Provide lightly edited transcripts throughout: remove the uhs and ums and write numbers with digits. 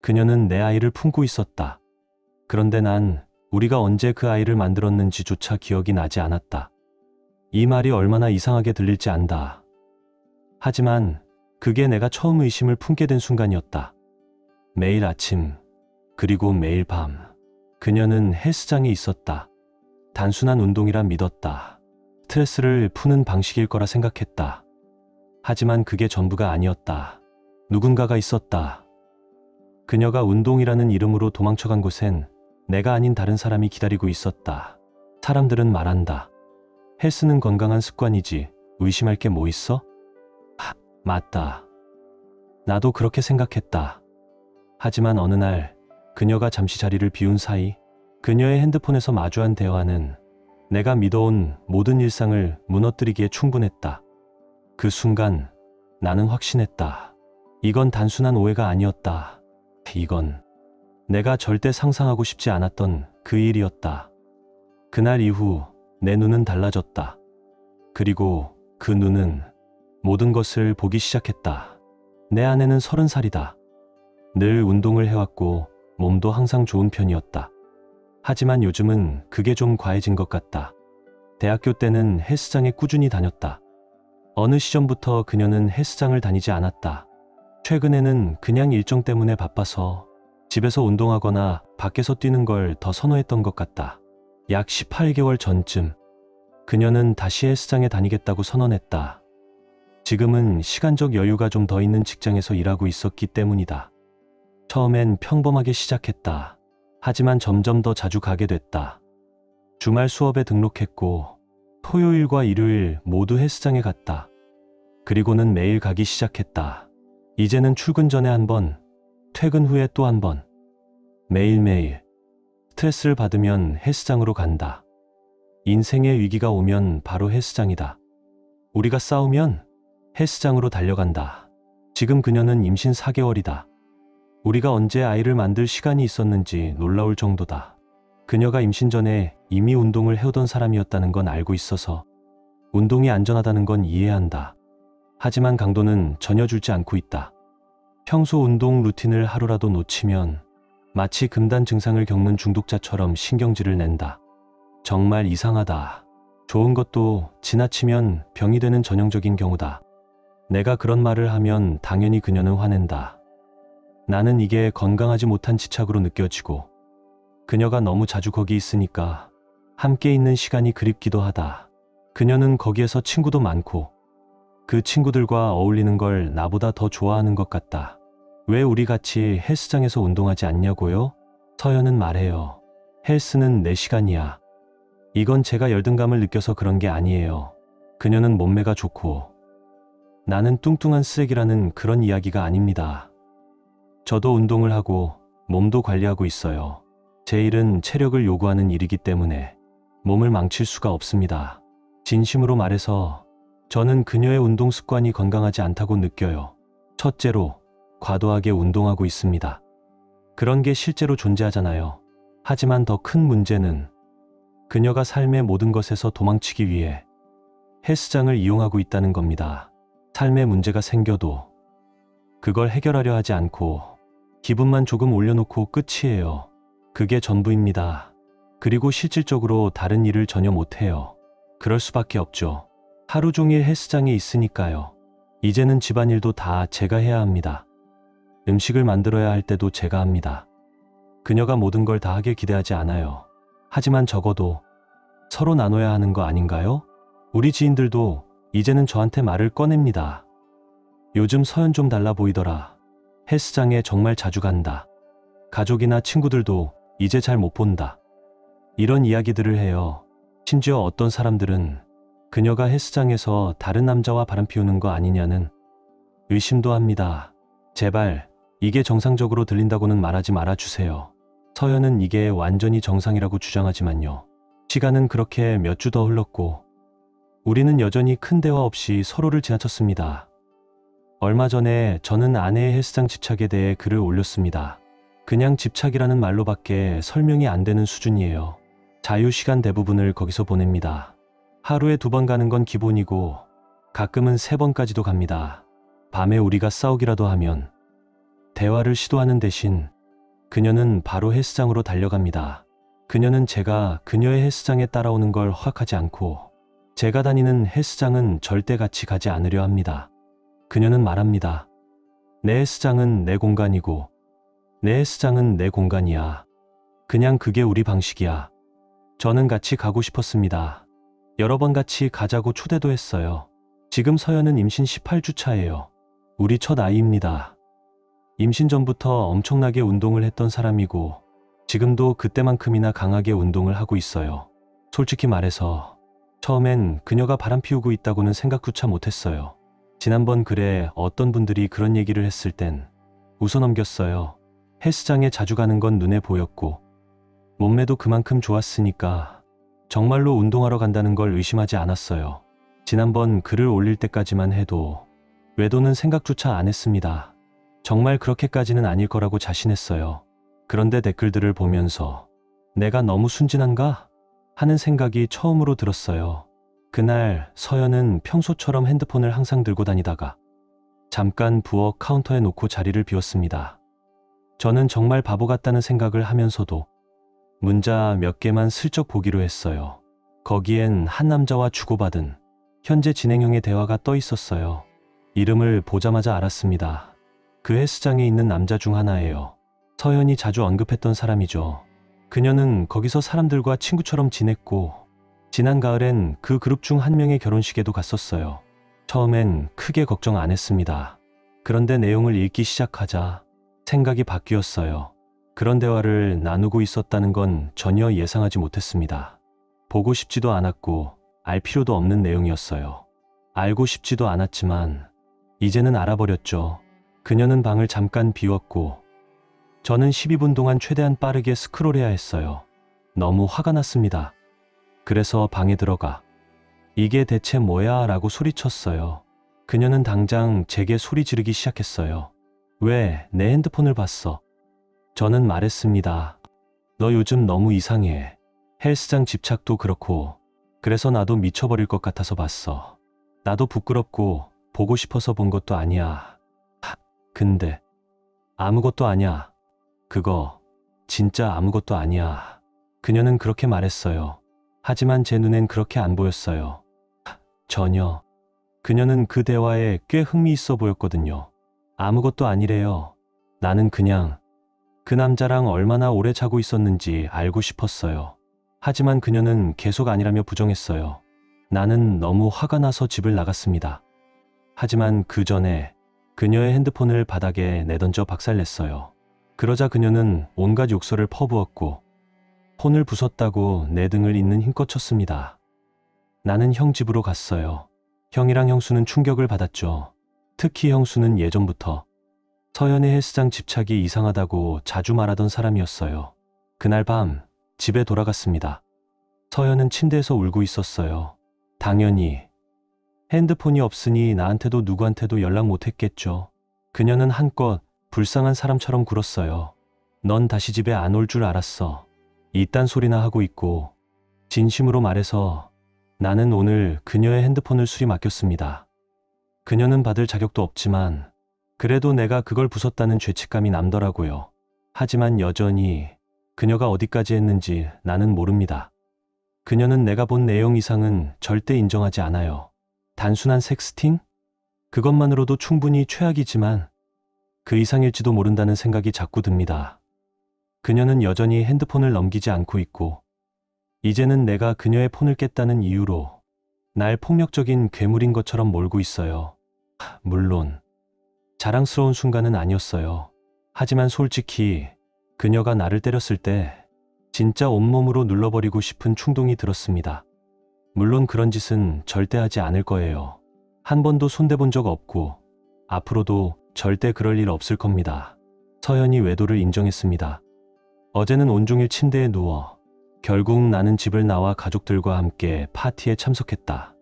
그녀는 내 아이를 품고 있었다. 그런데 난 우리가 언제 그 아이를 만들었는지조차 기억이 나지 않았다. 이 말이 얼마나 이상하게 들릴지 안다. 하지만 그게 내가 처음 의심을 품게 된 순간이었다. 매일 아침, 그리고 매일 밤, 그녀는 헬스장에 있었다. 단순한 운동이란 믿었다. 스트레스를 푸는 방식일 거라 생각했다. 하지만 그게 전부가 아니었다. 누군가가 있었다. 그녀가 운동이라는 이름으로 도망쳐간 곳엔 내가 아닌 다른 사람이 기다리고 있었다. 사람들은 말한다. 헬스는 건강한 습관이지 의심할 게 뭐 있어? 맞다. 나도 그렇게 생각했다. 하지만 어느 날 그녀가 잠시 자리를 비운 사이 그녀의 핸드폰에서 마주한 대화는 내가 믿어온 모든 일상을 무너뜨리기에 충분했다. 그 순간 나는 확신했다. 이건 단순한 오해가 아니었다. 이건 내가 절대 상상하고 싶지 않았던 그 일이었다. 그날 이후 내 눈은 달라졌다. 그리고 그 눈은 모든 것을 보기 시작했다. 내 아내는 30살이다. 늘 운동을 해왔고 몸도 항상 좋은 편이었다. 하지만 요즘은 그게 좀 과해진 것 같다. 대학교 때는 헬스장에 꾸준히 다녔다. 어느 시점부터 그녀는 헬스장을 다니지 않았다. 최근에는 그냥 일정 때문에 바빠서 집에서 운동하거나 밖에서 뛰는 걸 더 선호했던 것 같다. 약 18개월 전쯤 그녀는 다시 헬스장에 다니겠다고 선언했다. 지금은 시간적 여유가 좀 더 있는 직장에서 일하고 있었기 때문이다. 처음엔 평범하게 시작했다. 하지만 점점 더 자주 가게 됐다. 주말 수업에 등록했고 토요일과 일요일 모두 헬스장에 갔다. 그리고는 매일 가기 시작했다. 이제는 출근 전에 한 번, 퇴근 후에 또 한 번. 매일매일 스트레스를 받으면 헬스장으로 간다. 인생의 위기가 오면 바로 헬스장이다. 우리가 싸우면 헬스장으로 달려간다. 지금 그녀는 임신 4개월이다. 우리가 언제 아이를 만들 시간이 있었는지 놀라울 정도다. 그녀가 임신 전에 이미 운동을 해오던 사람이었다는 건 알고 있어서 운동이 안전하다는 건 이해한다. 하지만 강도는 전혀 줄지 않고 있다. 평소 운동 루틴을 하루라도 놓치면 마치 금단 증상을 겪는 중독자처럼 신경질을 낸다. 정말 이상하다. 좋은 것도 지나치면 병이 되는 전형적인 경우다. 내가 그런 말을 하면 당연히 그녀는 화낸다. 나는 이게 건강하지 못한 집착으로 느껴지고 그녀가 너무 자주 거기 있으니까 함께 있는 시간이 그립기도 하다. 그녀는 거기에서 친구도 많고 그 친구들과 어울리는 걸 나보다 더 좋아하는 것 같다. 왜 우리 같이 헬스장에서 운동하지 않냐고요? 서연은 말해요. 헬스는 내 시간이야. 이건 제가 열등감을 느껴서 그런 게 아니에요. 그녀는 몸매가 좋고 나는 뚱뚱한 쓰레기라는 그런 이야기가 아닙니다. 저도 운동을 하고 몸도 관리하고 있어요. 제 일은 체력을 요구하는 일이기 때문에 몸을 망칠 수가 없습니다. 진심으로 말해서 저는 그녀의 운동 습관이 건강하지 않다고 느껴요. 첫째로 과도하게 운동하고 있습니다. 그런 게 실제로 존재하잖아요. 하지만 더 큰 문제는 그녀가 삶의 모든 것에서 도망치기 위해 헬스장을 이용하고 있다는 겁니다. 삶에 문제가 생겨도 그걸 해결하려 하지 않고 기분만 조금 올려놓고 끝이에요. 그게 전부입니다. 그리고 실질적으로 다른 일을 전혀 못해요. 그럴 수밖에 없죠. 하루 종일 헬스장에 있으니까요. 이제는 집안일도 다 제가 해야 합니다. 음식을 만들어야 할 때도 제가 합니다. 그녀가 모든 걸 다 하길 기대하지 않아요. 하지만 적어도 서로 나눠야 하는 거 아닌가요? 우리 지인들도 이제는 저한테 말을 꺼냅니다. 요즘 서연 좀 달라 보이더라. 헬스장에 정말 자주 간다. 가족이나 친구들도 이제 잘 못 본다. 이런 이야기들을 해요. 심지어 어떤 사람들은 그녀가 헬스장에서 다른 남자와 바람 피우는 거 아니냐는 의심도 합니다. 제발 이게 정상적으로 들린다고는 말하지 말아주세요. 서연은 이게 완전히 정상이라고 주장하지만요. 시간은 그렇게 몇 주 더 흘렀고 우리는 여전히 큰 대화 없이 서로를 지나쳤습니다. 얼마 전에 저는 아내의 헬스장 집착에 대해 글을 올렸습니다. 그냥 집착이라는 말로밖에 설명이 안 되는 수준이에요. 자유시간 대부분을 거기서 보냅니다. 하루에 2번 가는 건 기본이고 가끔은 3번까지도 갑니다. 밤에 우리가 싸우기라도 하면 대화를 시도하는 대신 그녀는 바로 헬스장으로 달려갑니다. 그녀는 제가 그녀의 헬스장에 따라오는 걸 허락하지 않고 제가 다니는 헬스장은 절대 같이 가지 않으려 합니다. 그녀는 말합니다. 내 헬스장은 내 공간이고 내 헬스장은 내 공간이야. 그냥 그게 우리 방식이야. 저는 같이 가고 싶었습니다. 여러 번 같이 가자고 초대도 했어요. 지금 서연은 임신 18주 차예요. 우리 첫 아이입니다. 임신 전부터 엄청나게 운동을 했던 사람이고 지금도 그때만큼이나 강하게 운동을 하고 있어요. 솔직히 말해서 처음엔 그녀가 바람 피우고 있다고는 생각조차 못했어요. 지난번 글에 어떤 분들이 그런 얘기를 했을 땐 웃어 넘겼어요. 헬스장에 자주 가는 건 눈에 보였고 몸매도 그만큼 좋았으니까 정말로 운동하러 간다는 걸 의심하지 않았어요. 지난번 글을 올릴 때까지만 해도 외도는 생각조차 안 했습니다. 정말 그렇게까지는 아닐 거라고 자신했어요. 그런데 댓글들을 보면서 내가 너무 순진한가? 하는 생각이 처음으로 들었어요. 그날 서연은 평소처럼 핸드폰을 항상 들고 다니다가 잠깐 부엌 카운터에 놓고 자리를 비웠습니다. 저는 정말 바보 같다는 생각을 하면서도 문자 몇 개만 슬쩍 보기로 했어요. 거기엔 한 남자와 주고받은 현재 진행형의 대화가 떠 있었어요. 이름을 보자마자 알았습니다. 그 헬스장에 있는 남자 중 하나예요. 서연이 자주 언급했던 사람이죠. 그녀는 거기서 사람들과 친구처럼 지냈고 지난 가을엔 그 그룹 중 한 명의 결혼식에도 갔었어요. 처음엔 크게 걱정 안 했습니다. 그런데 내용을 읽기 시작하자 생각이 바뀌었어요. 그런 대화를 나누고 있었다는 건 전혀 예상하지 못했습니다. 보고 싶지도 않았고 알 필요도 없는 내용이었어요. 알고 싶지도 않았지만 이제는 알아버렸죠. 그녀는 방을 잠깐 비웠고 저는 12분 동안 최대한 빠르게 스크롤해야 했어요. 너무 화가 났습니다. 그래서 방에 들어가 이게 대체 뭐야? 라고 소리쳤어요. 그녀는 당장 제게 소리 지르기 시작했어요. 왜 내 핸드폰을 봤어? 저는 말했습니다. 너 요즘 너무 이상해. 헬스장 집착도 그렇고 그래서 나도 미쳐버릴 것 같아서 봤어. 나도 부끄럽고 보고 싶어서 본 것도 아니야. 근데 아무것도 아니야. 그거 진짜 아무것도 아니야. 그녀는 그렇게 말했어요. 하지만 제 눈엔 그렇게 안 보였어요. 전혀. 그녀는 그 대화에 꽤 흥미있어 보였거든요. 아무것도 아니래요. 나는 그냥 그 남자랑 얼마나 오래 자고 있었는지 알고 싶었어요. 하지만 그녀는 계속 아니라며 부정했어요. 나는 너무 화가 나서 집을 나갔습니다. 하지만 그 전에 그녀의 핸드폰을 바닥에 내던져 박살냈어요. 그러자 그녀는 온갖 욕설을 퍼부었고 폰을 부쉈다고 내 등을 있는 힘껏 쳤습니다. 나는 형 집으로 갔어요. 형이랑 형수는 충격을 받았죠. 특히 형수는 예전부터 서연의 헬스장 집착이 이상하다고 자주 말하던 사람이었어요. 그날 밤 집에 돌아갔습니다. 서연은 침대에서 울고 있었어요. 당연히 핸드폰이 없으니 나한테도 누구한테도 연락 못했겠죠. 그녀는 한껏 불쌍한 사람처럼 굴었어요. 넌 다시 집에 안 올 줄 알았어. 이딴 소리나 하고 있고. 진심으로 말해서 나는 오늘 그녀의 핸드폰을 수리 맡겼습니다. 그녀는 받을 자격도 없지만 그래도 내가 그걸 부쉈다는 죄책감이 남더라고요. 하지만 여전히 그녀가 어디까지 했는지 나는 모릅니다. 그녀는 내가 본 내용 이상은 절대 인정하지 않아요. 단순한 섹스팅? 그것만으로도 충분히 최악이지만 그 이상일지도 모른다는 생각이 자꾸 듭니다. 그녀는 여전히 핸드폰을 넘기지 않고 있고 이제는 내가 그녀의 폰을 깼다는 이유로 날 폭력적인 괴물인 것처럼 몰고 있어요. 물론 자랑스러운 순간은 아니었어요. 하지만 솔직히 그녀가 나를 때렸을 때 진짜 온몸으로 눌러버리고 싶은 충동이 들었습니다. 물론 그런 짓은 절대 하지 않을 거예요. 한 번도 손대본 적 없고 앞으로도 절대 그럴 일 없을 겁니다. 서연이 외도를 인정했습니다. 어제는 온종일 침대에 누워 결국 나는 집을 나와 가족들과 함께 파티에 참석했다.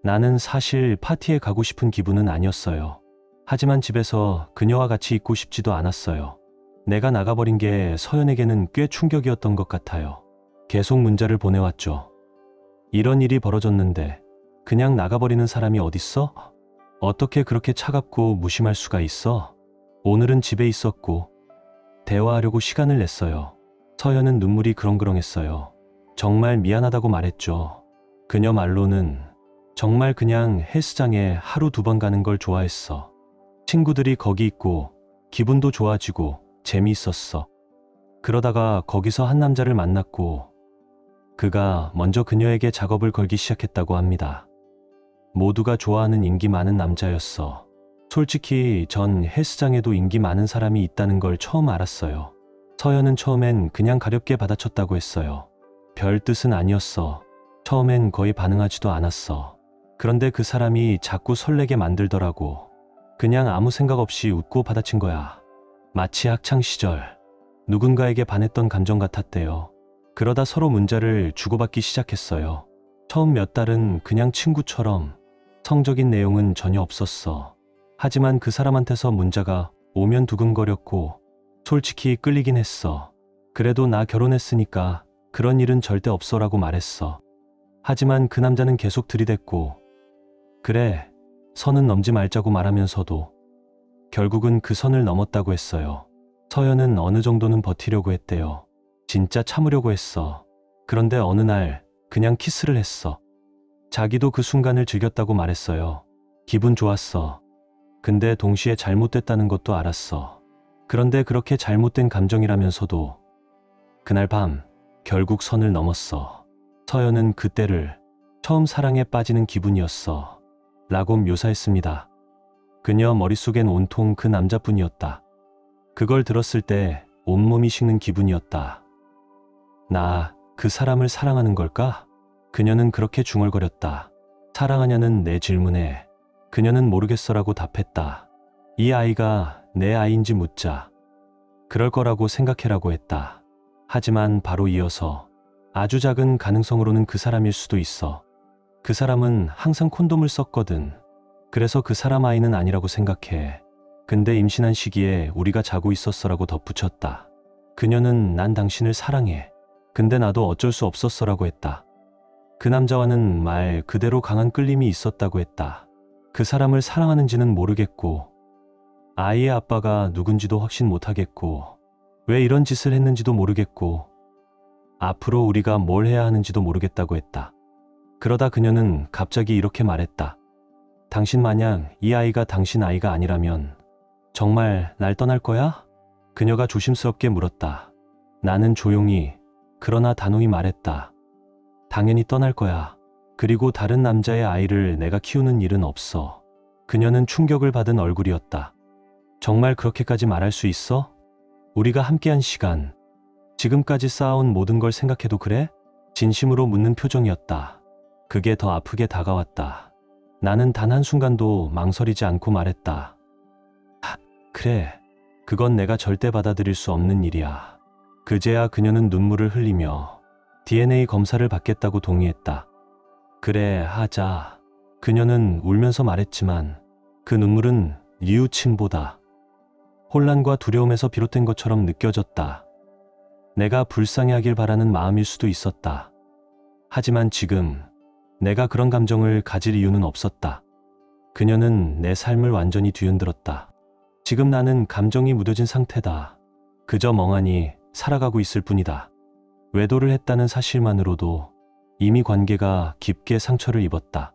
나는 사실 파티에 가고 싶은 기분은 아니었어요. 하지만 집에서 그녀와 같이 있고 싶지도 않았어요. 내가 나가버린 게 서연에게는 꽤 충격이었던 것 같아요. 계속 문자를 보내왔죠. 이런 일이 벌어졌는데 그냥 나가버리는 사람이 어딨어? 어떻게 그렇게 차갑고 무심할 수가 있어? 오늘은 집에 있었고 대화하려고 시간을 냈어요. 서연은 눈물이 그렁그렁했어요. 정말 미안하다고 말했죠. 그녀 말로는 정말 그냥 헬스장에 하루 2번 가는 걸 좋아했어. 친구들이 거기 있고 기분도 좋아지고 재미있었어. 그러다가 거기서 한 남자를 만났고 그가 먼저 그녀에게 작업을 걸기 시작했다고 합니다. 모두가 좋아하는 인기 많은 남자였어. 솔직히 전 헬스장에도 인기 많은 사람이 있다는 걸 처음 알았어요. 서연은 처음엔 그냥 가볍게 받아쳤다고 했어요. 별 뜻은 아니었어. 처음엔 거의 반응하지도 않았어. 그런데 그 사람이 자꾸 설레게 만들더라고. 그냥 아무 생각 없이 웃고 받아친 거야. 마치 학창시절 누군가에게 반했던 감정 같았대요. 그러다 서로 문자를 주고받기 시작했어요. 처음 몇 달은 그냥 친구처럼, 성적인 내용은 전혀 없었어. 하지만 그 사람한테서 문자가 오면 두근거렸고 솔직히 끌리긴 했어. 그래도 나 결혼했으니까 그런 일은 절대 없어라고 말했어. 하지만 그 남자는 계속 들이댔고 그래, 선은 넘지 말자고 말하면서도 결국은 그 선을 넘었다고 했어요. 서연은 어느 정도는 버티려고 했대요. 진짜 참으려고 했어. 그런데 어느 날 그냥 키스를 했어. 자기도 그 순간을 즐겼다고 말했어요. 기분 좋았어. 근데 동시에 잘못됐다는 것도 알았어. 그런데 그렇게 잘못된 감정이라면서도 그날 밤 결국 선을 넘었어. 서연은 그때를 처음 사랑에 빠지는 기분이었어 라고 묘사했습니다. 그녀 머릿속엔 온통 그 남자뿐이었다. 그걸 들었을 때 온몸이 식는 기분이었다. 나 그 사람을 사랑하는 걸까? 그녀는 그렇게 중얼거렸다. 사랑하냐는 내 질문에 그녀는 모르겠어라고 답했다. 이 아이가 내 아이인지 묻자. 그럴 거라고 생각해라고 했다. 하지만 바로 이어서 아주 작은 가능성으로는 그 사람일 수도 있어. 그 사람은 항상 콘돔을 썼거든. 그래서 그 사람 아이는 아니라고 생각해. 근데 임신한 시기에 우리가 자고 있었어라고 덧붙였다. 그녀는 난 당신을 사랑해. 근데 나도 어쩔 수 없었어라고 했다. 그 남자와는 말 그대로 강한 끌림이 있었다고 했다. 그 사람을 사랑하는지는 모르겠고 아이의 아빠가 누군지도 확신 못하겠고 왜 이런 짓을 했는지도 모르겠고 앞으로 우리가 뭘 해야 하는지도 모르겠다고 했다. 그러다 그녀는 갑자기 이렇게 말했다. 당신 마냥 이 아이가 당신 아이가 아니라면 정말 날 떠날 거야? 그녀가 조심스럽게 물었다. 나는 조용히 그러나 단호히 말했다. 당연히 떠날 거야. 그리고 다른 남자의 아이를 내가 키우는 일은 없어. 그녀는 충격을 받은 얼굴이었다. 정말 그렇게까지 말할 수 있어? 우리가 함께한 시간, 지금까지 쌓아온 모든 걸 생각해도 그래? 진심으로 묻는 표정이었다. 그게 더 아프게 다가왔다. 나는 단 한순간도 망설이지 않고 말했다. 그래, 그건 내가 절대 받아들일 수 없는 일이야. 그제야 그녀는 눈물을 흘리며 DNA 검사를 받겠다고 동의했다. 그래, 하자. 그녀는 울면서 말했지만 그 눈물은 뉘우침보다 혼란과 두려움에서 비롯된 것처럼 느껴졌다. 내가 불쌍해하길 바라는 마음일 수도 있었다. 하지만 지금 내가 그런 감정을 가질 이유는 없었다. 그녀는 내 삶을 완전히 뒤흔들었다. 지금 나는 감정이 무뎌진 상태다. 그저 멍하니 살아가고 있을 뿐이다. 외도를 했다는 사실만으로도 이미 관계가 깊게 상처를 입었다.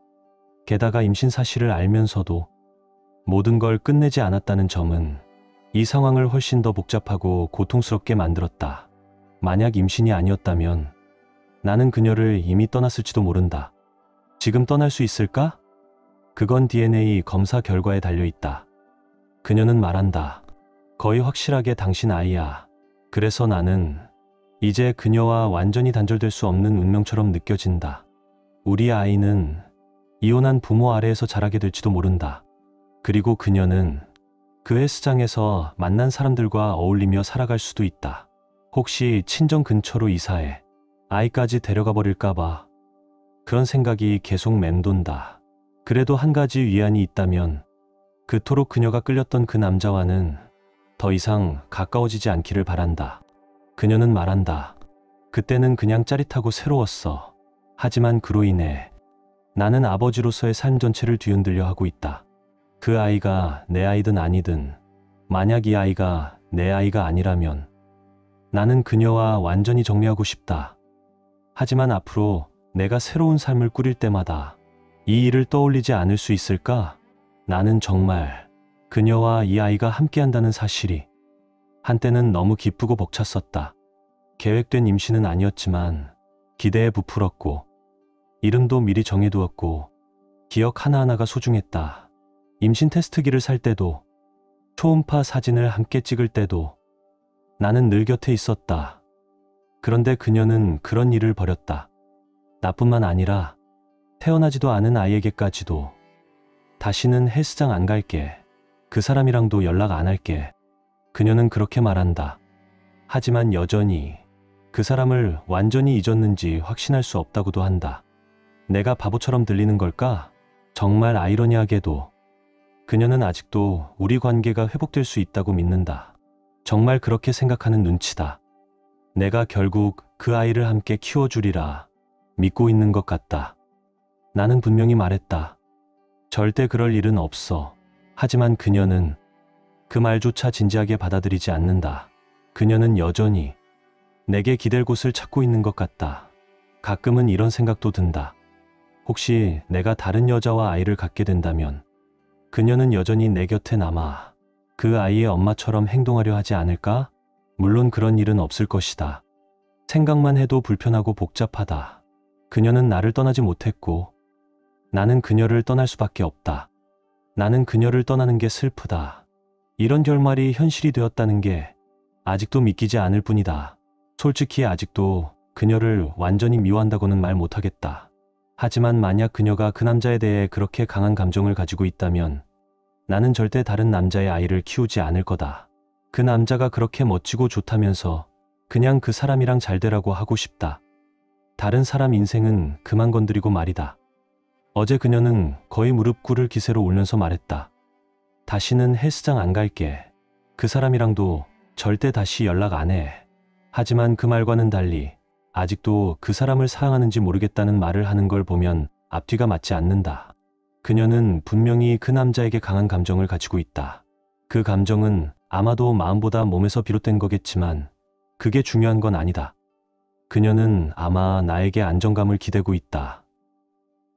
게다가 임신 사실을 알면서도 모든 걸 끝내지 않았다는 점은 이 상황을 훨씬 더 복잡하고 고통스럽게 만들었다. 만약 임신이 아니었다면 나는 그녀를 이미 떠났을지도 모른다. 지금 떠날 수 있을까? 그건 DNA 검사 결과에 달려있다. 그녀는 말한다. 거의 확실하게 당신 아이야. 그래서 나는 이제 그녀와 완전히 단절될 수 없는 운명처럼 느껴진다. 우리 아이는 이혼한 부모 아래에서 자라게 될지도 모른다. 그리고 그녀는 그 헬스장에서 만난 사람들과 어울리며 살아갈 수도 있다. 혹시 친정 근처로 이사해 아이까지 데려가 버릴까봐 그런 생각이 계속 맴돈다. 그래도 한 가지 위안이 있다면 그토록 그녀가 끌렸던 그 남자와는 더 이상 가까워지지 않기를 바란다. 그녀는 말한다. 그때는 그냥 짜릿하고 새로웠어. 하지만 그로 인해 나는 아버지로서의 삶 전체를 뒤흔들려 하고 있다. 그 아이가 내 아이든 아니든 만약 이 아이가 내 아이가 아니라면 나는 그녀와 완전히 정리하고 싶다. 하지만 앞으로 내가 새로운 삶을 꾸릴 때마다 이 일을 떠올리지 않을 수 있을까? 나는 정말 그녀와 이 아이가 함께한다는 사실이 한때는 너무 기쁘고 벅찼었다. 계획된 임신은 아니었지만 기대에 부풀었고 이름도 미리 정해두었고 기억 하나하나가 소중했다. 임신 테스트기를 살 때도 초음파 사진을 함께 찍을 때도 나는 늘 곁에 있었다. 그런데 그녀는 그런 일을 벌였다. 나뿐만 아니라 태어나지도 않은 아이에게까지도 다시는 헬스장 안 갈게. 그 사람이랑도 연락 안 할게. 그녀는 그렇게 말한다. 하지만 여전히 그 사람을 완전히 잊었는지 확신할 수 없다고도 한다. 내가 바보처럼 들리는 걸까? 정말 아이러니하게도 그녀는 아직도 우리 관계가 회복될 수 있다고 믿는다. 정말 그렇게 생각하는 눈치다. 내가 결국 그 아이를 함께 키워주리라 믿고 있는 것 같다. 나는 분명히 말했다. 절대 그럴 일은 없어. 하지만 그녀는 그 말조차 진지하게 받아들이지 않는다. 그녀는 여전히 내게 기댈 곳을 찾고 있는 것 같다. 가끔은 이런 생각도 든다. 혹시 내가 다른 여자와 아이를 갖게 된다면 그녀는 여전히 내 곁에 남아 그 아이의 엄마처럼 행동하려 하지 않을까? 물론 그런 일은 없을 것이다. 생각만 해도 불편하고 복잡하다. 그녀는 나를 떠나지 못했고 나는 그녀를 떠날 수밖에 없다. 나는 그녀를 떠나는 게 슬프다. 이런 결말이 현실이 되었다는 게 아직도 믿기지 않을 뿐이다. 솔직히 아직도 그녀를 완전히 미워한다고는 말 못하겠다. 하지만 만약 그녀가 그 남자에 대해 그렇게 강한 감정을 가지고 있다면 나는 절대 다른 남자의 아이를 키우지 않을 거다. 그 남자가 그렇게 멋지고 좋다면서 그냥 그 사람이랑 잘 되라고 하고 싶다. 다른 사람 인생은 그만 건드리고 말이다. 어제 그녀는 거의 무릎 꿇을 기세로 울면서 말했다. 다시는 헬스장 안 갈게. 그 사람이랑도 절대 다시 연락 안 해. 하지만 그 말과는 달리 아직도 그 사람을 사랑하는지 모르겠다는 말을 하는 걸 보면 앞뒤가 맞지 않는다. 그녀는 분명히 그 남자에게 강한 감정을 가지고 있다. 그 감정은 아마도 마음보다 몸에서 비롯된 거겠지만 그게 중요한 건 아니다. 그녀는 아마 나에게 안정감을 기대고 있다.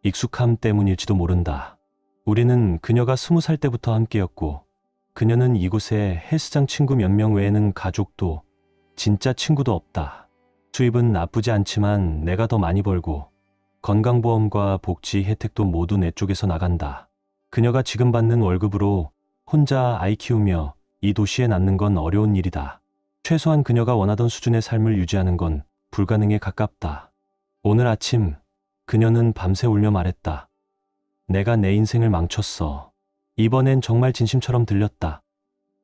익숙함 때문일지도 모른다. 우리는 그녀가 20살 때부터 함께였고 그녀는 이곳에 헬스장 친구 몇 명 외에는 가족도 진짜 친구도 없다. 수입은 나쁘지 않지만 내가 더 많이 벌고 건강보험과 복지 혜택도 모두 내 쪽에서 나간다. 그녀가 지금 받는 월급으로 혼자 아이 키우며 이 도시에 남는 건 어려운 일이다. 최소한 그녀가 원하던 수준의 삶을 유지하는 건 불가능에 가깝다. 오늘 아침 그녀는 밤새 울며 말했다. 내가 내 인생을 망쳤어. 이번엔 정말 진심처럼 들렸다.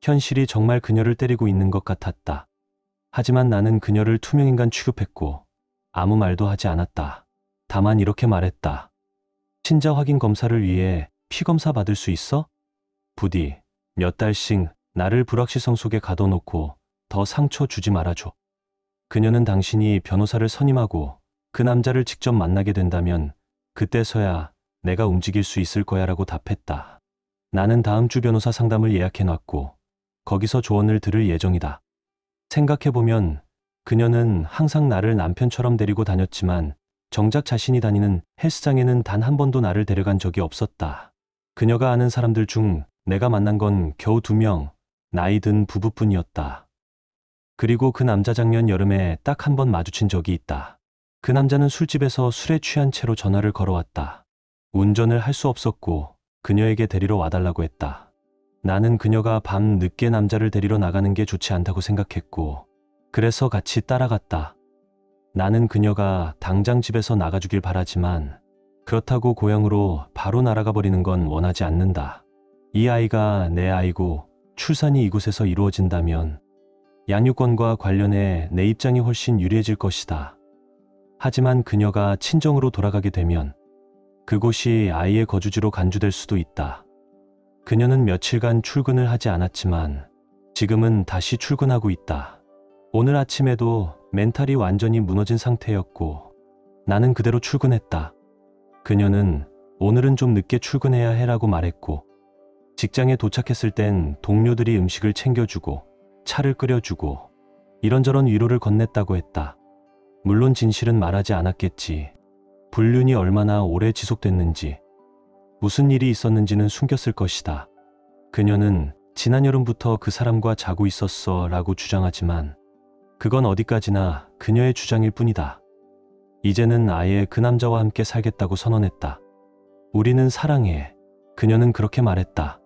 현실이 정말 그녀를 때리고 있는 것 같았다. 하지만 나는 그녀를 투명인간 취급했고 아무 말도 하지 않았다. 다만 이렇게 말했다. 친자 확인 검사를 위해 피검사 받을 수 있어? 부디 몇 달씩 나를 불확실성 속에 가둬놓고 더 상처 주지 말아줘. 그녀는 당신이 변호사를 선임하고 그 남자를 직접 만나게 된다면 그때서야 내가 움직일 수 있을 거야 라고 답했다. 나는 다음 주 변호사 상담을 예약해놨고 거기서 조언을 들을 예정이다. 생각해보면 그녀는 항상 나를 남편처럼 데리고 다녔지만 정작 자신이 다니는 헬스장에는 단 한 번도 나를 데려간 적이 없었다. 그녀가 아는 사람들 중 내가 만난 건 겨우 2명, 나이 든 부부뿐이었다. 그리고 그 남자 작년 여름에 딱 한 번 마주친 적이 있다. 그 남자는 술집에서 술에 취한 채로 전화를 걸어왔다. 운전을 할 수 없었고 그녀에게 데리러 와달라고 했다. 나는 그녀가 밤 늦게 남자를 데리러 나가는 게 좋지 않다고 생각했고 그래서 같이 따라갔다. 나는 그녀가 당장 집에서 나가주길 바라지만 그렇다고 고향으로 바로 날아가 버리는 건 원하지 않는다. 이 아이가 내 아이고 출산이 이곳에서 이루어진다면 양육권과 관련해 내 입장이 훨씬 유리해질 것이다. 하지만 그녀가 친정으로 돌아가게 되면 그곳이 아이의 거주지로 간주될 수도 있다. 그녀는 며칠간 출근을 하지 않았지만 지금은 다시 출근하고 있다. 오늘 아침에도 멘탈이 완전히 무너진 상태였고 나는 그대로 출근했다. 그녀는 오늘은 좀 늦게 출근해야 해라고 말했고 직장에 도착했을 땐 동료들이 음식을 챙겨주고 차를 끓여주고 이런저런 위로를 건넸다고 했다. 물론 진실은 말하지 않았겠지. 불륜이 얼마나 오래 지속됐는지, 무슨 일이 있었는지는 숨겼을 것이다. 그녀는 지난 여름부터 그 사람과 자고 있었어 라고 주장하지만 그건 어디까지나 그녀의 주장일 뿐이다. 이제는 아예 그 남자와 함께 살겠다고 선언했다. 우리는 사랑해. 그녀는 그렇게 말했다.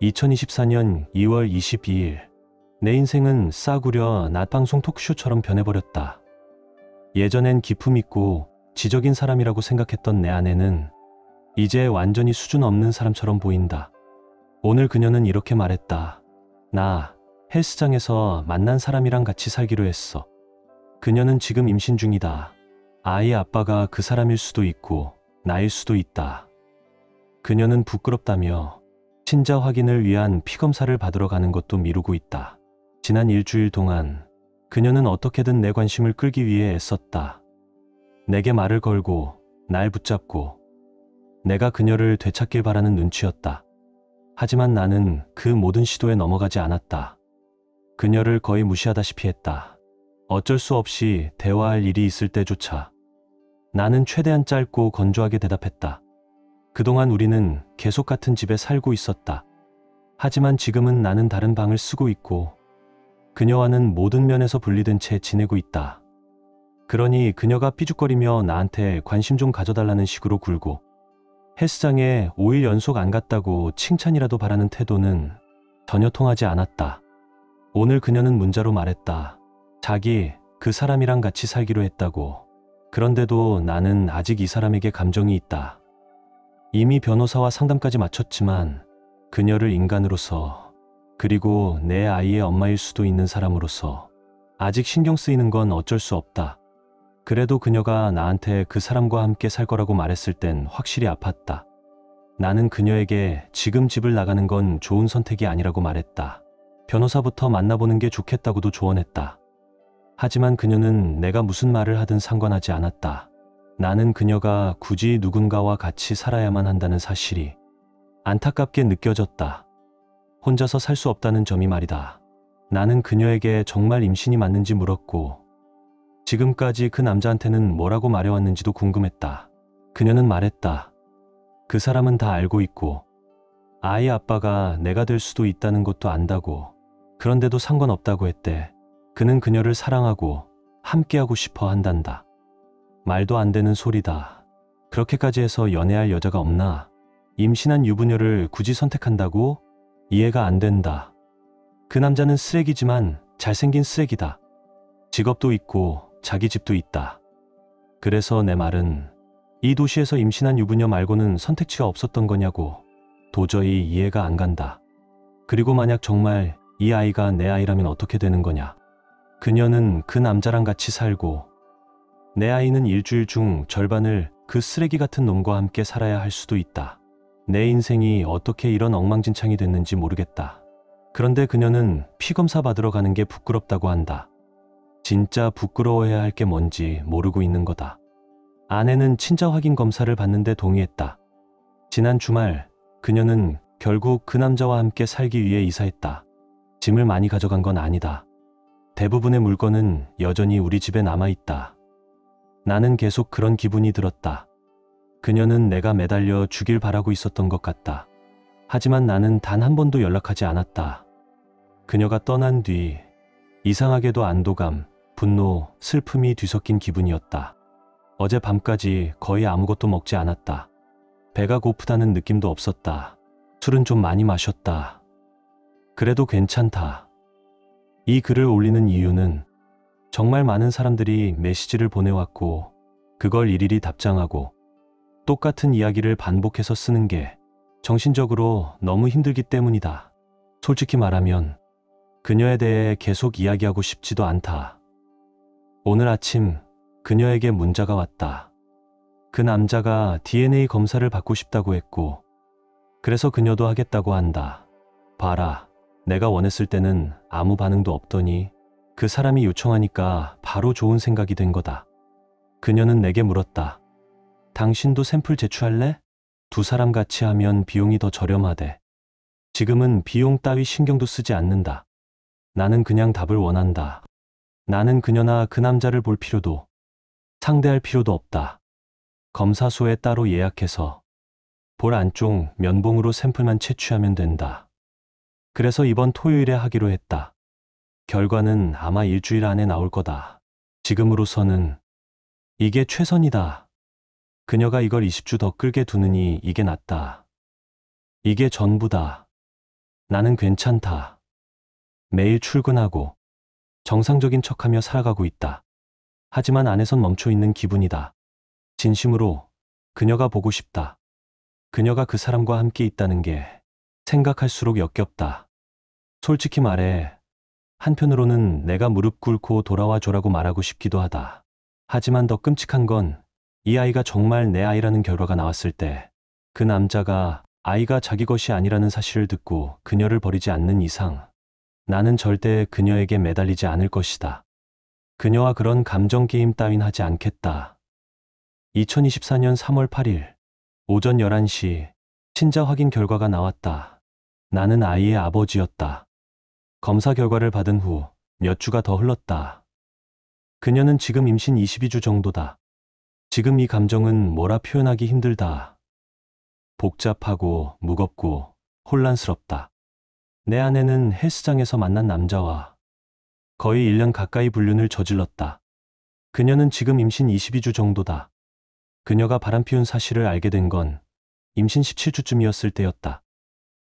2024년 2월 22일. 내 인생은 싸구려 낮방송 토크쇼처럼 변해버렸다. 예전엔 기품 있고 지적인 사람이라고 생각했던 내 아내는 이제 완전히 수준 없는 사람처럼 보인다. 오늘 그녀는 이렇게 말했다. 나 헬스장에서 만난 사람이랑 같이 살기로 했어. 그녀는 지금 임신 중이다. 아이 아빠가 그 사람일 수도 있고 나일 수도 있다. 그녀는 부끄럽다며 친자 확인을 위한 피검사를 받으러 가는 것도 미루고 있다. 지난 일주일 동안 그녀는 어떻게든 내 관심을 끌기 위해 애썼다. 내게 말을 걸고 날 붙잡고 내가 그녀를 되찾길 바라는 눈치였다. 하지만 나는 그 모든 시도에 넘어가지 않았다. 그녀를 거의 무시하다시피 했다. 어쩔 수 없이 대화할 일이 있을 때조차 나는 최대한 짧고 건조하게 대답했다. 그동안 우리는 계속 같은 집에 살고 있었다. 하지만 지금은 나는 다른 방을 쓰고 있고 그녀와는 모든 면에서 분리된 채 지내고 있다. 그러니 그녀가 삐죽거리며 나한테 관심 좀 가져달라는 식으로 굴고 헬스장에 5일 연속 안 갔다고 칭찬이라도 바라는 태도는 전혀 통하지 않았다. 오늘 그녀는 문자로 말했다. 자기 그 사람이랑 같이 살기로 했다고. 그런데도 나는 아직 이 사람에게 감정이 있다. 이미 변호사와 상담까지 마쳤지만 그녀를 인간으로서 그리고 내 아이의 엄마일 수도 있는 사람으로서 아직 신경 쓰이는 건 어쩔 수 없다. 그래도 그녀가 나한테 그 사람과 함께 살 거라고 말했을 땐 확실히 아팠다. 나는 그녀에게 지금 집을 나가는 건 좋은 선택이 아니라고 말했다. 변호사부터 만나보는 게 좋겠다고도 조언했다. 하지만 그녀는 내가 무슨 말을 하든 상관하지 않았다. 나는 그녀가 굳이 누군가와 같이 살아야만 한다는 사실이 안타깝게 느껴졌다. 혼자서 살 수 없다는 점이 말이다. 나는 그녀에게 정말 임신이 맞는지 물었고 지금까지 그 남자한테는 뭐라고 말해왔는지도 궁금했다. 그녀는 말했다. 그 사람은 다 알고 있고 아이 아빠가 내가 될 수도 있다는 것도 안다고. 그런데도 상관없다고 했대. 그는 그녀를 사랑하고 함께하고 싶어 한단다. 말도 안 되는 소리다. 그렇게까지 해서 연애할 여자가 없나? 임신한 유부녀를 굳이 선택한다고? 이해가 안 된다. 그 남자는 쓰레기지만 잘생긴 쓰레기다. 직업도 있고 자기 집도 있다. 그래서 내 말은 이 도시에서 임신한 유부녀 말고는 선택지가 없었던 거냐고. 도저히 이해가 안 간다. 그리고 만약 정말 이 아이가 내 아이라면 어떻게 되는 거냐. 그녀는 그 남자랑 같이 살고 내 아이는 일주일 중 절반을 그 쓰레기 같은 놈과 함께 살아야 할 수도 있다. 내 인생이 어떻게 이런 엉망진창이 됐는지 모르겠다. 그런데 그녀는 피검사 받으러 가는 게 부끄럽다고 한다. 진짜 부끄러워해야 할 게 뭔지 모르고 있는 거다. 아내는 친자 확인 검사를 받는데 동의했다. 지난 주말 그녀는 결국 그 남자와 함께 살기 위해 이사했다. 짐을 많이 가져간 건 아니다. 대부분의 물건은 여전히 우리 집에 남아있다. 나는 계속 그런 기분이 들었다. 그녀는 내가 매달려 주길 바라고 있었던 것 같다. 하지만 나는 단 한 번도 연락하지 않았다. 그녀가 떠난 뒤 이상하게도 안도감, 분노, 슬픔이 뒤섞인 기분이었다. 어제 밤까지 거의 아무것도 먹지 않았다. 배가 고프다는 느낌도 없었다. 술은 좀 많이 마셨다. 그래도 괜찮다. 이 글을 올리는 이유는 정말 많은 사람들이 메시지를 보내왔고 그걸 일일이 답장하고 똑같은 이야기를 반복해서 쓰는 게 정신적으로 너무 힘들기 때문이다. 솔직히 말하면 그녀에 대해 계속 이야기하고 싶지도 않다. 오늘 아침 그녀에게 문자가 왔다. 그 남자가 DNA 검사를 받고 싶다고 했고 그래서 그녀도 하겠다고 한다. 봐라, 내가 원했을 때는 아무 반응도 없더니 그 사람이 요청하니까 바로 좋은 생각이 된 거다. 그녀는 내게 물었다. 당신도 샘플 제출할래? 두 사람 같이 하면 비용이 더 저렴하대. 지금은 비용 따위 신경도 쓰지 않는다. 나는 그냥 답을 원한다. 나는 그녀나 그 남자를 볼 필요도 상대할 필요도 없다. 검사소에 따로 예약해서 볼 안쪽 면봉으로 샘플만 채취하면 된다. 그래서 이번 토요일에 하기로 했다. 결과는 아마 일주일 안에 나올 거다. 지금으로서는 이게 최선이다. 그녀가 이걸 20주 더 끌게 두느니 이게 낫다. 이게 전부다. 나는 괜찮다. 매일 출근하고 정상적인 척하며 살아가고 있다. 하지만 안에선 멈춰 있는 기분이다. 진심으로 그녀가 보고 싶다. 그녀가 그 사람과 함께 있다는 게 생각할수록 역겹다. 솔직히 말해, 한편으로는 내가 무릎 꿇고 돌아와 줘라고 말하고 싶기도 하다. 하지만 더 끔찍한 건 이 아이가 정말 내 아이라는 결과가 나왔을 때 그 남자가 아이가 자기 것이 아니라는 사실을 듣고 그녀를 버리지 않는 이상 나는 절대 그녀에게 매달리지 않을 것이다. 그녀와 그런 감정 게임 따윈 하지 않겠다. 2024년 3월 8일 오전 11시 친자 확인 결과가 나왔다. 나는 아이의 아버지였다. 검사 결과를 받은 후 몇 주가 더 흘렀다. 그녀는 지금 임신 22주 정도다. 지금 이 감정은 뭐라 표현하기 힘들다. 복잡하고 무겁고 혼란스럽다. 내 아내는 헬스장에서 만난 남자와 거의 1년 가까이 불륜을 저질렀다. 그녀는 지금 임신 22주 정도다. 그녀가 바람피운 사실을 알게 된 건 임신 17주쯤이었을 때였다.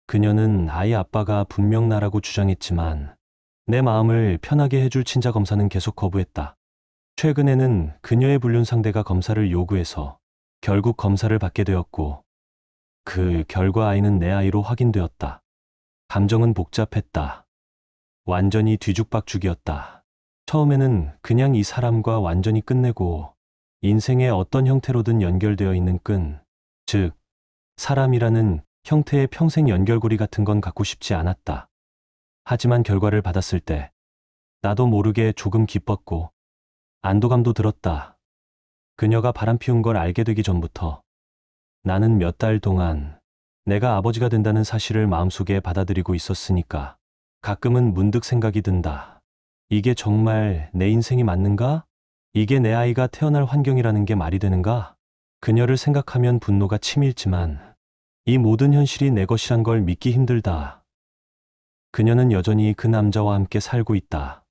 그녀는 아이 아빠가 분명 나라고 주장했지만 내 마음을 편하게 해줄 친자 검사는 계속 거부했다. 최근에는 그녀의 불륜 상대가 검사를 요구해서 결국 검사를 받게 되었고 그 결과 아이는 내 아이로 확인되었다. 감정은 복잡했다. 완전히 뒤죽박죽이었다. 처음에는 그냥 이 사람과 완전히 끝내고 인생의 어떤 형태로든 연결되어 있는 끈, 즉 사람이라는 형태의 평생 연결고리 같은 건 갖고 싶지 않았다. 하지만 결과를 받았을 때 나도 모르게 조금 기뻤고 안도감도 들었다. 그녀가 바람피운 걸 알게 되기 전부터 나는 몇 달 동안 내가 아버지가 된다는 사실을 마음속에 받아들이고 있었으니까 가끔은 문득 생각이 든다. 이게 정말 내 인생이 맞는가? 이게 내 아이가 태어날 환경이라는 게 말이 되는가? 그녀를 생각하면 분노가 치밀지만 이 모든 현실이 내 것이란 걸 믿기 힘들다. 그녀는 여전히 그 남자와 함께 살고 있다.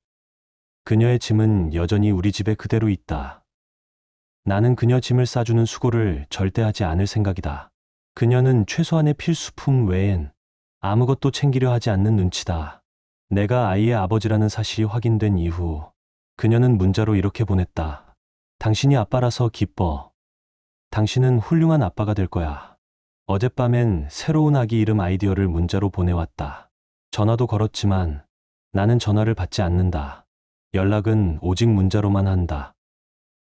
그녀의 짐은 여전히 우리 집에 그대로 있다. 나는 그녀 짐을 싸주는 수고를 절대 하지 않을 생각이다. 그녀는 최소한의 필수품 외엔 아무것도 챙기려 하지 않는 눈치다. 내가 아이의 아버지라는 사실이 확인된 이후 그녀는 문자로 이렇게 보냈다. 당신이 아빠라서 기뻐. 당신은 훌륭한 아빠가 될 거야. 어젯밤엔 새로운 아기 이름 아이디어를 문자로 보내왔다. 전화도 걸었지만 나는 전화를 받지 않는다. 연락은 오직 문자로만 한다.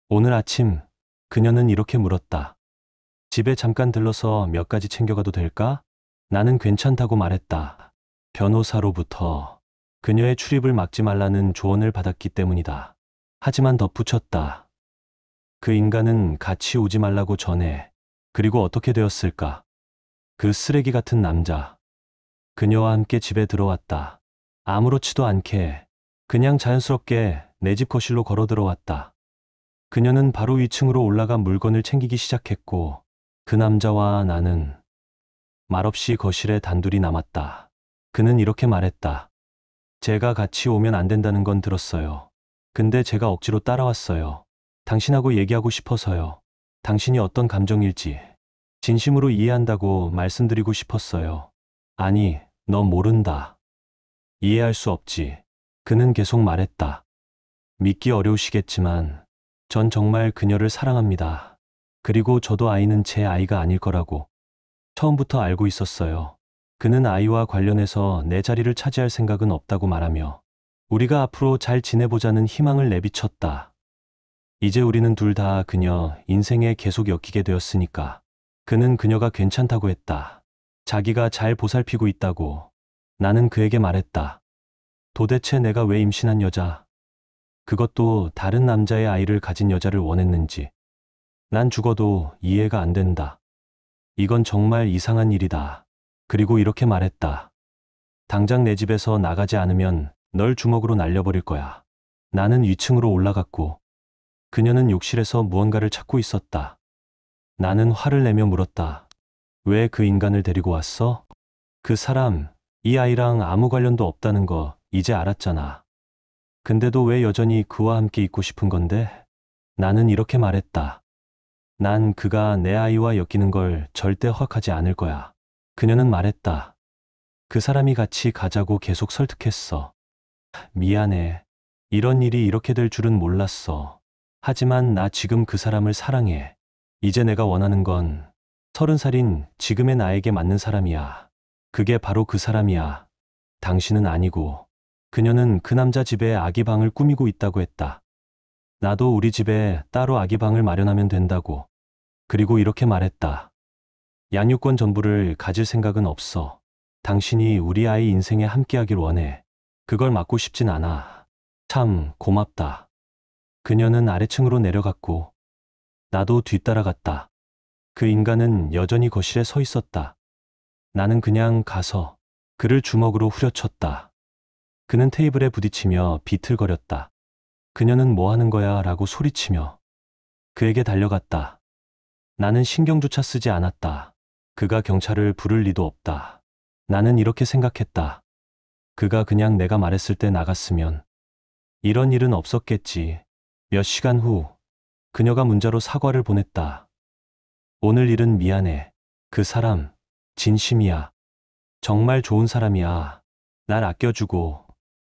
오늘 아침 그녀는 이렇게 물었다. 집에 잠깐 들러서 몇 가지 챙겨가도 될까? 나는 괜찮다고 말했다. 변호사로부터 그녀의 출입을 막지 말라는 조언을 받았기 때문이다. 하지만 덧붙였다. 그 인간은 같이 오지 말라고 전해. 그리고 어떻게 되었을까? 그 쓰레기 같은 남자. 그녀와 함께 집에 들어왔다. 아무렇지도 않게 그냥 자연스럽게 내 집 거실로 걸어 들어왔다. 그녀는 바로 위층으로 올라가 물건을 챙기기 시작했고 그 남자와 나는 말없이 거실에 단둘이 남았다. 그는 이렇게 말했다. 제가 같이 오면 안 된다는 건 들었어요. 근데 제가 억지로 따라왔어요. 당신하고 얘기하고 싶어서요. 당신이 어떤 감정일지 진심으로 이해한다고 말씀드리고 싶었어요. 아니, 너 모른다. 이해할 수 없지. 그는 계속 말했다. 믿기 어려우시겠지만 전 정말 그녀를 사랑합니다. 그리고 저도 아이는 제 아이가 아닐 거라고 처음부터 알고 있었어요. 그는 아이와 관련해서 내 자리를 차지할 생각은 없다고 말하며 우리가 앞으로 잘 지내보자는 희망을 내비쳤다. 이제 우리는 둘 다 그녀 인생에 계속 엮이게 되었으니까. 그는 그녀가 괜찮다고 했다. 자기가 잘 보살피고 있다고. 나는 그에게 말했다. 도대체 내가 왜 임신한 여자, 그것도 다른 남자의 아이를 가진 여자를 원했는지 난 죽어도 이해가 안 된다. 이건 정말 이상한 일이다. 그리고 이렇게 말했다. 당장 내 집에서 나가지 않으면 널 주먹으로 날려버릴 거야. 나는 위층으로 올라갔고 그녀는 욕실에서 무언가를 찾고 있었다. 나는 화를 내며 물었다. 왜 그 인간을 데리고 왔어? 그 사람, 이 아이랑 아무 관련도 없다는 거 이제 알았잖아. 근데도 왜 여전히 그와 함께 있고 싶은 건데? 나는 이렇게 말했다. 난 그가 내 아이와 엮이는 걸 절대 허락하지 않을 거야. 그녀는 말했다. 그 사람이 같이 가자고 계속 설득했어. 미안해. 이런 일이 이렇게 될 줄은 몰랐어. 하지만 나 지금 그 사람을 사랑해. 이제 내가 원하는 건 30살인 지금의 나에게 맞는 사람이야. 그게 바로 그 사람이야. 당신은 아니고. 그녀는 그 남자 집에 아기 방을 꾸미고 있다고 했다. 나도 우리 집에 따로 아기 방을 마련하면 된다고. 그리고 이렇게 말했다. 양육권 전부를 가질 생각은 없어. 당신이 우리 아이 인생에 함께하길 원해. 그걸 막고 싶진 않아. 참 고맙다. 그녀는 아래층으로 내려갔고 나도 뒤따라갔다. 그 인간은 여전히 거실에 서 있었다. 나는 그냥 가서 그를 주먹으로 후려쳤다. 그는 테이블에 부딪히며 비틀거렸다. 그녀는 뭐 하는 거야? 라고 소리치며 그에게 달려갔다. 나는 신경조차 쓰지 않았다. 그가 경찰을 부를 리도 없다. 나는 이렇게 생각했다. 그가 그냥 내가 말했을 때 나갔으면 이런 일은 없었겠지. 몇 시간 후 그녀가 문자로 사과를 보냈다. 오늘 일은 미안해. 그 사람 진심이야. 정말 좋은 사람이야. 날 아껴주고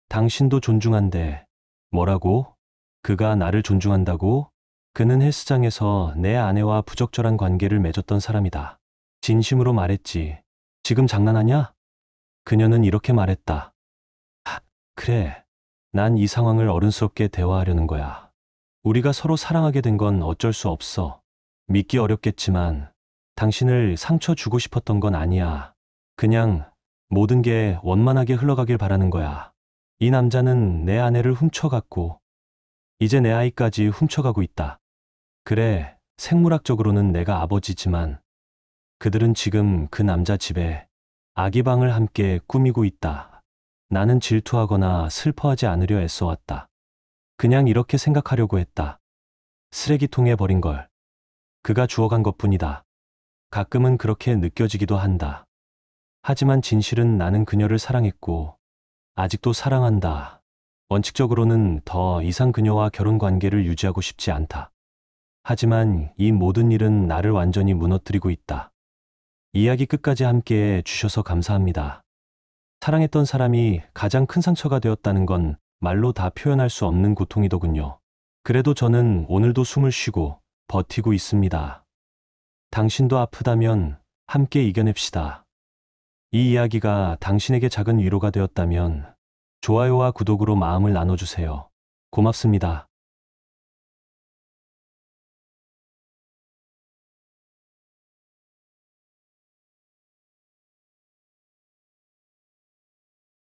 당신도 존중한대. 뭐라고? 그가 나를 존중한다고? 그는 헬스장에서 내 아내와 부적절한 관계를 맺었던 사람이다. 진심으로 말했지. 지금 장난하냐? 그녀는 이렇게 말했다. 그래. 난 이 상황을 어른스럽게 대화하려는 거야. 우리가 서로 사랑하게 된 건 어쩔 수 없어. 믿기 어렵겠지만 당신을 상처 주고 싶었던 건 아니야. 그냥 모든 게 원만하게 흘러가길 바라는 거야. 이 남자는 내 아내를 훔쳐갔고 이제 내 아이까지 훔쳐가고 있다. 그래, 생물학적으로는 내가 아버지지만 그들은 지금 그 남자 집에 아기 방을 함께 꾸미고 있다. 나는 질투하거나 슬퍼하지 않으려 애써왔다. 그냥 이렇게 생각하려고 했다. 쓰레기통에 버린 걸 그가 주워간 것뿐이다. 가끔은 그렇게 느껴지기도 한다. 하지만 진실은 나는 그녀를 사랑했고 아직도 사랑한다. 원칙적으로는 더 이상 그녀와 결혼 관계를 유지하고 싶지 않다. 하지만 이 모든 일은 나를 완전히 무너뜨리고 있다. 이야기 끝까지 함께해 주셔서 감사합니다. 사랑했던 사람이 가장 큰 상처가 되었다는 건 말로 다 표현할 수 없는 고통이더군요. 그래도 저는 오늘도 숨을 쉬고 버티고 있습니다. 당신도 아프다면 함께 이겨냅시다. 이 이야기가 당신에게 작은 위로가 되었다면 좋아요와 구독으로 마음을 나눠주세요. 고맙습니다.